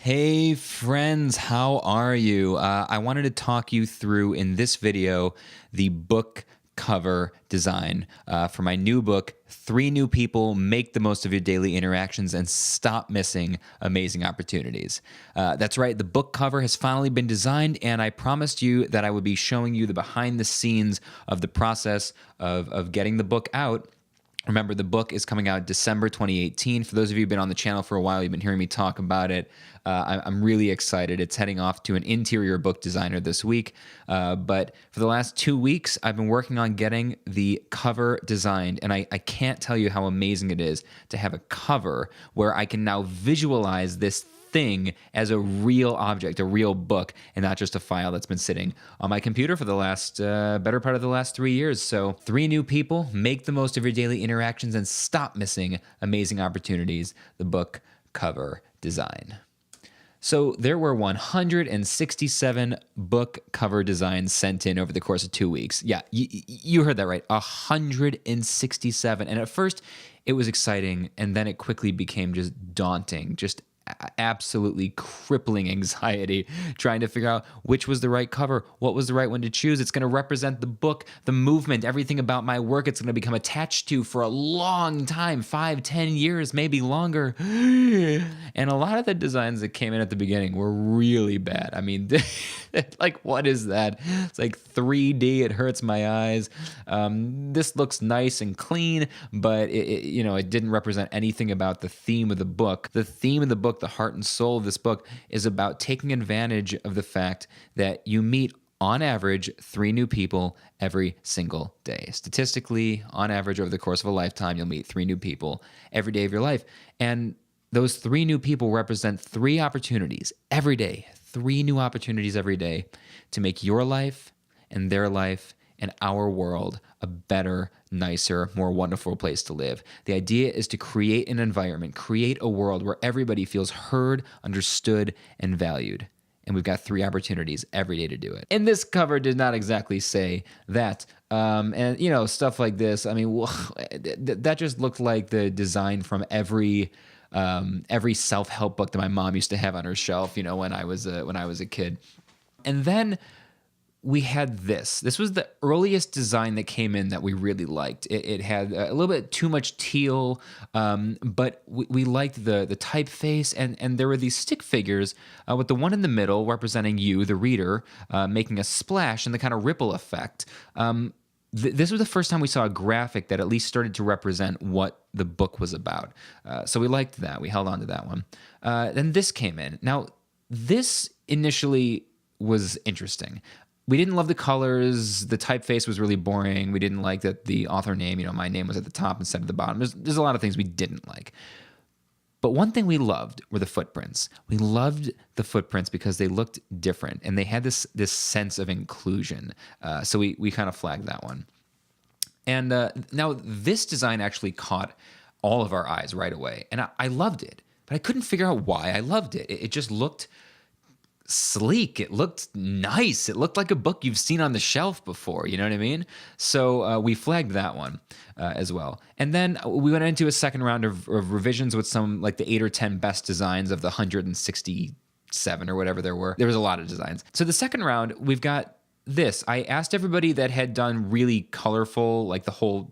Hey friends, how are you? I wanted to talk you through in this video the book cover design for my new book, Three New People, Make the Most of Your Daily Interactions and Stop Missing Amazing Opportunities. That's right, the book cover has finally been designed, and I promised you that I would be showing you the behind the scenes of the process of getting the book out. Remember, the book is coming out December 2018. For those of you who've been on the channel for a while, you've been hearing me talk about it. I'm really excited. It's heading off to an interior book designer this week. But for the last 2 weeks, I've been working on getting the cover designed. And I can't tell you how amazing it is to have a cover where I can now visualize this thing as a real object, a real book, and not just a file that's been sitting on my computer for the last better part of the last 3 years. So, Three New People, Make the Most of Your Daily Interactions and Stop Missing Amazing Opportunities, the book cover design. So there were 167 book cover designs sent in over the course of 2 weeks. Yeah, you heard that right, 167. And at first, it was exciting, and then it quickly became just daunting, just absolutely crippling anxiety trying to figure out which was the right cover, what was the right one to choose. It's going to represent the book, the movement, everything about my work it's going to become attached to for a long time, 5-10 years, maybe longer. And a lot of the designs that came in at the beginning were really bad. I mean, like, what is that? It's like 3D. It hurts my eyes. This looks nice and clean, but it didn't represent anything about the theme of the book. The theme of the book, the heart and soul of this book, is about taking advantage of the fact that you meet, on average, 3 new people every single day. Statistically, on average, over the course of a lifetime, you'll meet 3 new people every day of your life. And those 3 new people represent 3 opportunities every day, 3 new opportunities every day to make your life and their life and our world a better, nicer, more wonderful place to live. The idea is to create an environment, create a world where everybody feels heard, understood, and valued. And we've got 3 opportunities every day to do it. And this cover did not exactly say that. And stuff like this, I mean, that just looked like the design from every self-help book that my mom used to have on her shelf, when I was a kid. And then we had this. This was the earliest design that came in that we really liked. It had a little bit too much teal, but we liked the typeface, and there were these stick figures with the one in the middle representing you, the reader, making a splash and the kind of ripple effect. This was the first time we saw a graphic that at least started to represent what the book was about. So we liked that. We held on to that one. Then this came in. Now, this initially was interesting. We didn't love the colors. The typeface was really boring. We didn't like that the author name, my name was at the top instead of the bottom. There's a lot of things we didn't like. But one thing we loved were the footprints. We loved the footprints because they looked different, and they had this sense of inclusion. So we kind of flagged that one. And now this design actually caught all of our eyes right away, and I loved it. But I couldn't figure out why I loved it. It just looked sleek. It looked nice. It looked like a book you've seen on the shelf before. You know what I mean? So we flagged that one as well. And then we went into a second round of revisions with some, like the 8 or 10 best designs of the 167 or whatever there were. There was a lot of designs. So the second round, we've got this. I asked everybody that had done really colorful, like the whole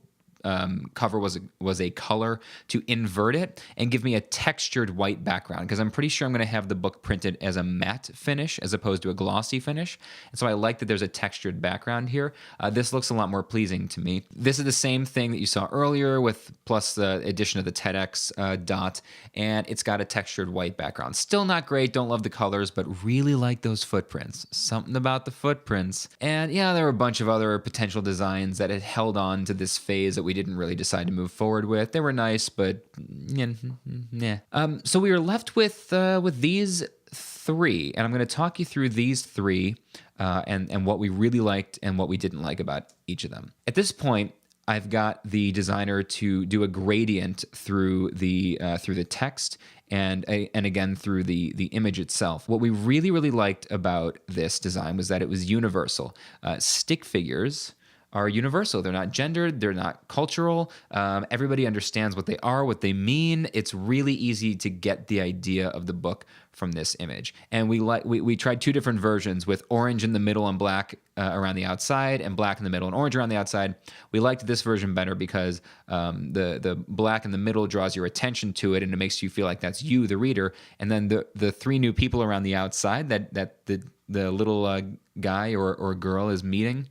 cover was a color, to invert it and give me a textured white background, because I'm pretty sure I'm going to have the book printed as a matte finish as opposed to a glossy finish. And so I like that there's a textured background here. This looks a lot more pleasing to me. This is the same thing that you saw earlier, with plus the addition of the TEDx dot, and it's got a textured white background. Still not great, don't love the colors, but really like those footprints. Something about the footprints. And yeah, there were a bunch of other potential designs that had held on to this phase that we didn't really decide to move forward with. They were nice, but yeah. So we were left with these 3, and I'm going to talk you through these 3 and what we really liked and what we didn't like about each of them. At this point, I've got the designer to do a gradient through the text and again through the image itself. What we really, really liked about this design was that it was universal. Stick figures are universal. They're not gendered. They're not cultural. Everybody understands what they are, what they mean. It's really easy to get the idea of the book from this image. And we tried two different versions with orange in the middle and black around the outside, and black in the middle and orange around the outside. We liked this version better because the black in the middle draws your attention to it, and it makes you feel like that's you, the reader. And then the three new people around the outside that the little guy or girl is meeting,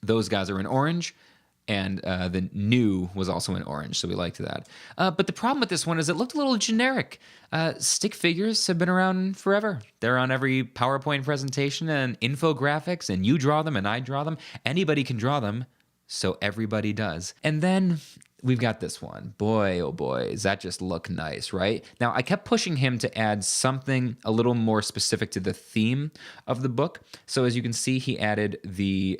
those guys are in orange. And the new was also in orange, so we liked that. But the problem with this one is it looked a little generic. Stick figures have been around forever. They're on every PowerPoint presentation and infographics, and you draw them and I draw them. Anybody can draw them, so everybody does. And then we've got this one. Boy, oh boy, does that just look nice, right? Now, I kept pushing him to add something a little more specific to the theme of the book. So as you can see, he added the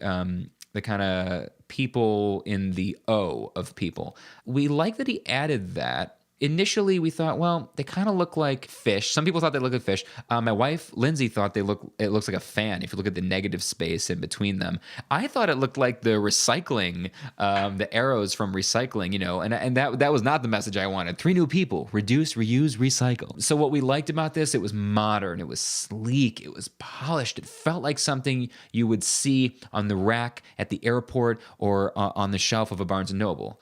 kind of people in the O of people. We like that he added that. Initially, we thought, well, they kind of look like fish. Some people thought they looked like fish. My wife, Lindsay, thought it looks like a fan if you look at the negative space in between them. I thought it looked like the recycling, the arrows from recycling, and that was not the message I wanted. 3 new people: reduce, reuse, recycle. So what we liked about this, it was modern, it was sleek, it was polished. It felt like something you would see on the rack at the airport or on the shelf of a Barnes & Noble.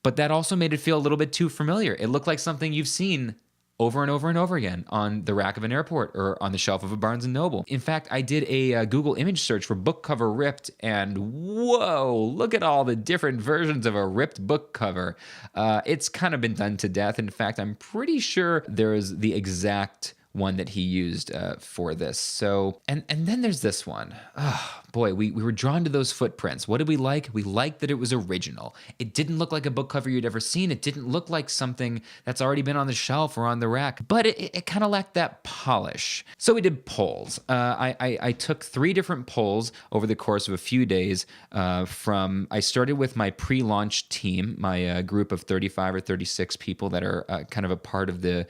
But that also made it feel a little bit too familiar. It looked like something you've seen over and over and over again on the rack of an airport or on the shelf of a Barnes & Noble. In fact, I did a Google image search for book cover ripped, and whoa, look at all the different versions of a ripped book cover. It's kind of been done to death. In fact, I'm pretty sure there is the exact one that he used for this. So, and then there's this one. Oh, boy, we were drawn to those footprints. What did we like? We liked that it was original. It didn't look like a book cover you'd ever seen. It didn't look like something that's already been on the shelf or on the rack, but it kind of lacked that polish. So we did polls. I took 3 different polls over the course of a few days. I started with my pre-launch team, my group of 35 or 36 people that are kind of a part of the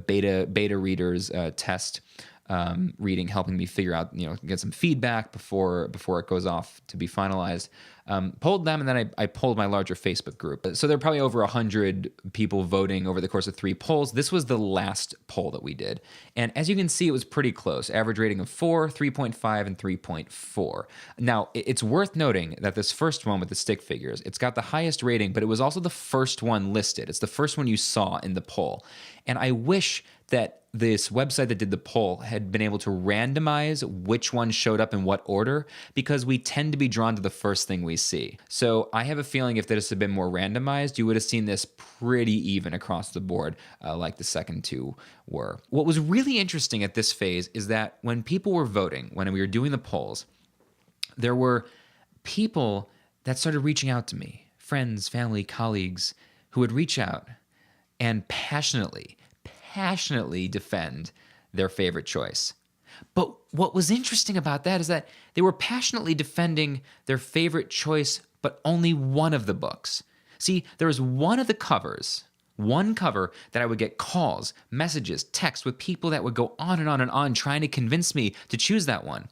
beta readers test reading, helping me figure out, get some feedback before it goes off to be finalized. Polled them, and then I polled my larger Facebook group. So there are probably over 100 people voting over the course of 3 polls. This was the last poll that we did. And as you can see, it was pretty close. Average rating of 4, 3.5, and 3.4. Now, it's worth noting that this first one with the stick figures, it's got the highest rating, but it was also the first one listed. It's the first one you saw in the poll. And I wish that this website that did the poll had been able to randomize which one showed up in what order, because we tend to be drawn to the first thing we see. So I have a feeling if this had been more randomized, you would have seen this pretty even across the board, like the second 2 were. What was really interesting at this phase is that when people were voting, when we were doing the polls, there were people that started reaching out to me, friends, family, colleagues, who would reach out and passionately defend their favorite choice. But what was interesting about that is that they were passionately defending their favorite choice, but only one of the books. See, there was one cover that I would get calls, messages, texts with people that would go on and on and on trying to convince me to choose that one.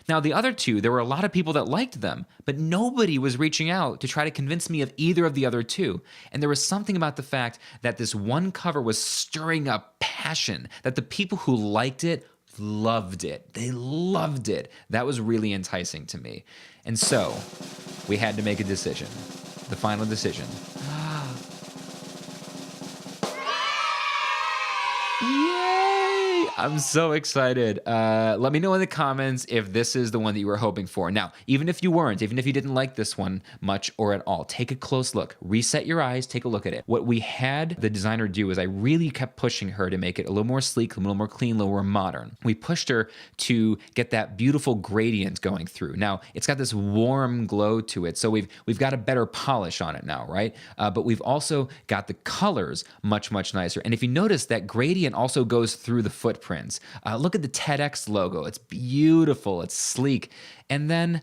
Now, the other 2, there were a lot of people that liked them, but nobody was reaching out to try to convince me of either of the other 2. And there was something about the fact that this one cover was stirring up passion, that the people who liked it loved it. They loved it. That was really enticing to me. And so we had to make a decision, the final decision. Yay! I'm so excited. Let me know in the comments if this is the one that you were hoping for. Now, even if you weren't, even if you didn't like this one much or at all, take a close look. Reset your eyes, take a look at it. What we had the designer do is I really kept pushing her to make it a little more sleek, a little more clean, a little more modern. We pushed her to get that beautiful gradient going through. Now, it's got this warm glow to it, so we've got a better polish on it now, right? But we've also got the colors much nicer. And if you notice, that gradient also goes through the footprints. Look at the TEDx logo. It's beautiful. It's sleek. And then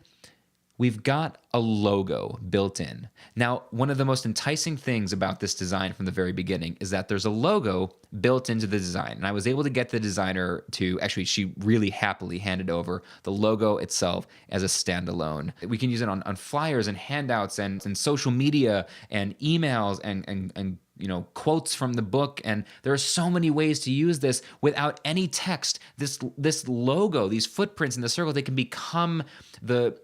we've got a logo built in. Now, one of the most enticing things about this design from the very beginning is that there's a logo built into the design. And I was able to get the designer to, actually, she really happily handed over the logo itself as a standalone. We can use it on flyers and handouts and social media and emails and quotes from the book, and there are so many ways to use this without any text. This logo, these footprints in the circle, they can become the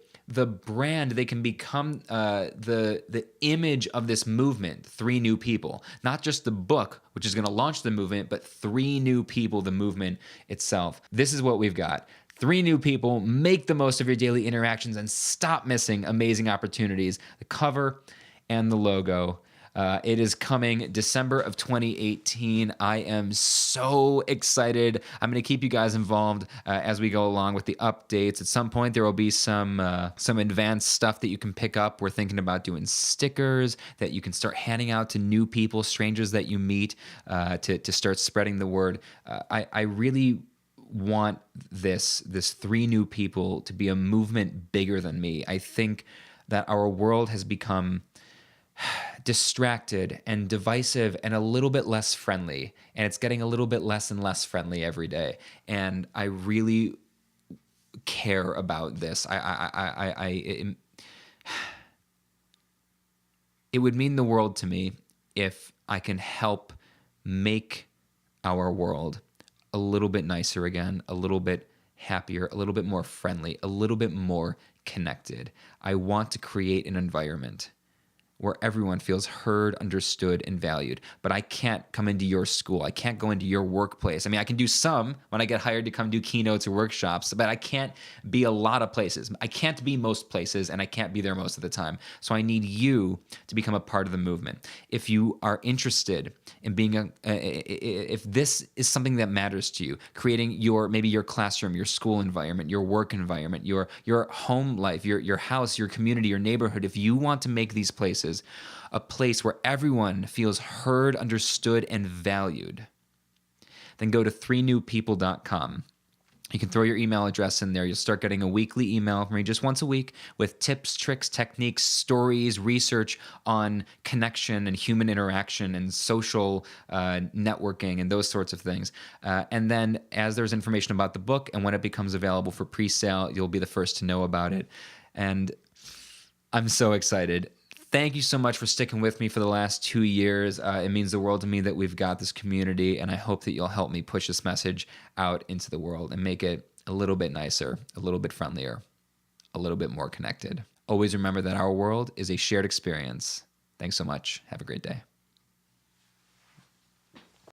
brand. They can become the image of this movement. 3 new people, not just the book, which is going to launch the movement, but 3 new people, the movement itself. This is what we've got. 3 new people. Make the most of your daily interactions and stop missing amazing opportunities. The cover and the logo. It is coming December of 2018. I am so excited. I'm going to keep you guys involved as we go along with the updates. At some point, there will be some advanced stuff that you can pick up. We're thinking about doing stickers that you can start handing out to new people, strangers that you meet, to start spreading the word. I really want this 3 new people to be a movement bigger than me. I think that our world has become distracted and divisive and a little bit less friendly, and it's getting a little bit less and less friendly every day. And I really care about this. It would mean the world to me if I can help make our world a little bit nicer again, a little bit happier, a little bit more friendly, a little bit more connected. I want to create an environment where everyone feels heard, understood, and valued. But I can't come into your school. I can't go into your workplace. I mean, I can do some when I get hired to come do keynotes or workshops, but I can't be a lot of places. I can't be most places, and I can't be there most of the time. So I need you to become a part of the movement. If you are interested in being if this is something that matters to you, creating maybe your classroom, your school environment, your work environment, your home life, your house, your community, your neighborhood, if you want to make these places a place where everyone feels heard, understood, and valued, then go to 3newpeople.com. You can throw your email address in there. You'll start getting a weekly email from me just once a week with tips, tricks, techniques, stories, research on connection and human interaction and social networking and those sorts of things. And then as there's information about the book and when it becomes available for pre-sale, you'll be the first to know about it. And I'm so excited. Thank you so much for sticking with me for the last 2 years. It means the world to me that we've got this community, and I hope that you'll help me push this message out into the world and make it a little bit nicer, a little bit friendlier, a little bit more connected. Always remember that our world is a shared experience. Thanks so much. Have a great day.